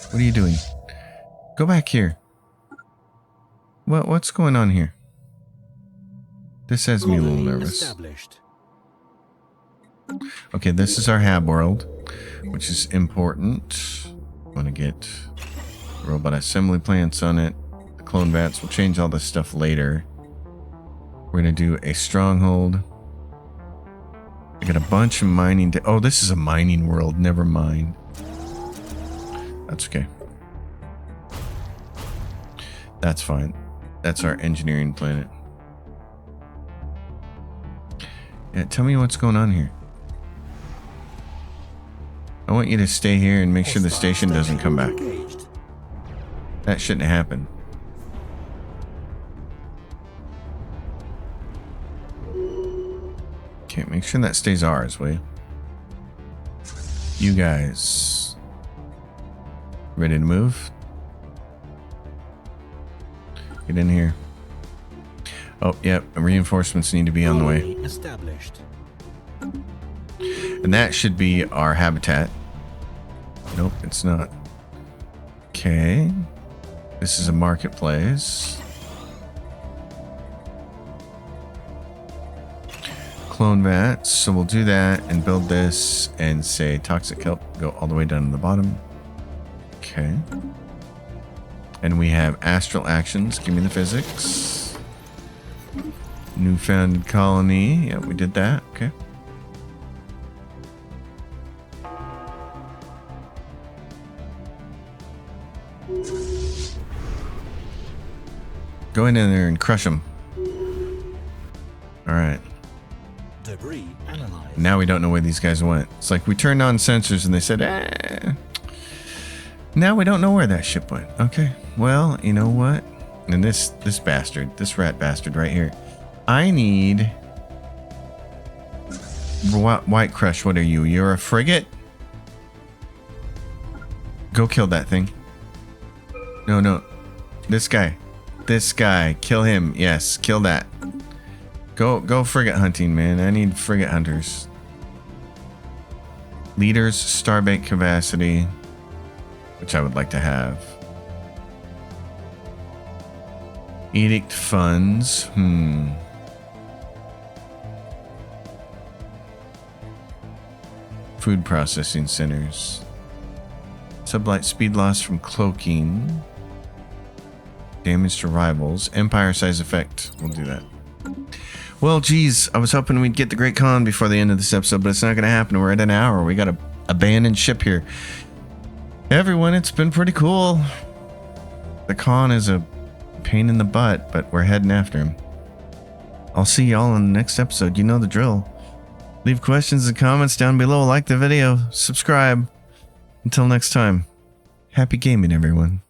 [SPEAKER 1] What are you doing? Go back here. What's going on here? This has me a little
[SPEAKER 2] Colony
[SPEAKER 1] nervous.
[SPEAKER 2] established.
[SPEAKER 1] Okay, this is our hab world, which is important. Want to get robot assembly plants on it. The clone vats will change all this stuff later. We're going to do a stronghold. I got a bunch of mining. Oh, this is a mining world. Never mind. That's okay. That's fine. That's our engineering planet. Yeah, tell me what's going on here. I want you to stay here and make sure the station doesn't come back.
[SPEAKER 2] Engaged.
[SPEAKER 1] That shouldn't happen. Okay, make sure that stays ours, will you? You guys ready to move? Get in here. Oh, yep, reinforcements need to be on the way.
[SPEAKER 2] Colony established.
[SPEAKER 1] And that should be our habitat. Nope, it's not. Okay. This is a marketplace. Clone vats. So we'll do that and build this and say toxic kelp. Go all the way down to the bottom. Okay. And we have astral actions. Give me the physics. Newfounded colony. Yeah, we did that. Okay. Go in there and crush them. All right.
[SPEAKER 2] Debris analyzed.
[SPEAKER 1] Now we don't know where these guys went. It's like we turned on sensors and they said, eh. Now we don't know where that ship went. Okay. Well, you know what? And this bastard, this rat bastard right here. I need... White Crush, what are you? You're a frigate? Go kill that thing. No. This guy. This guy. Kill him. Yes, kill that. Go frigate hunting, man. I need frigate hunters. Leaders, starbase capacity, which I would like to have. Edict funds. Food processing centers. Sublight speed loss from cloaking. Damage to rivals. Empire size effect. We'll do that. Well, geez, I was hoping we'd get the Great Khan before the end of this episode, but it's not going to happen. We're at an hour. We got a abandoned ship here. Everyone, it's been pretty cool. The Khan is a pain in the butt, but we're heading after him. I'll see y'all in the next episode. You know the drill. Leave questions and comments down below. Like the video. Subscribe. Until next time. Happy gaming, everyone.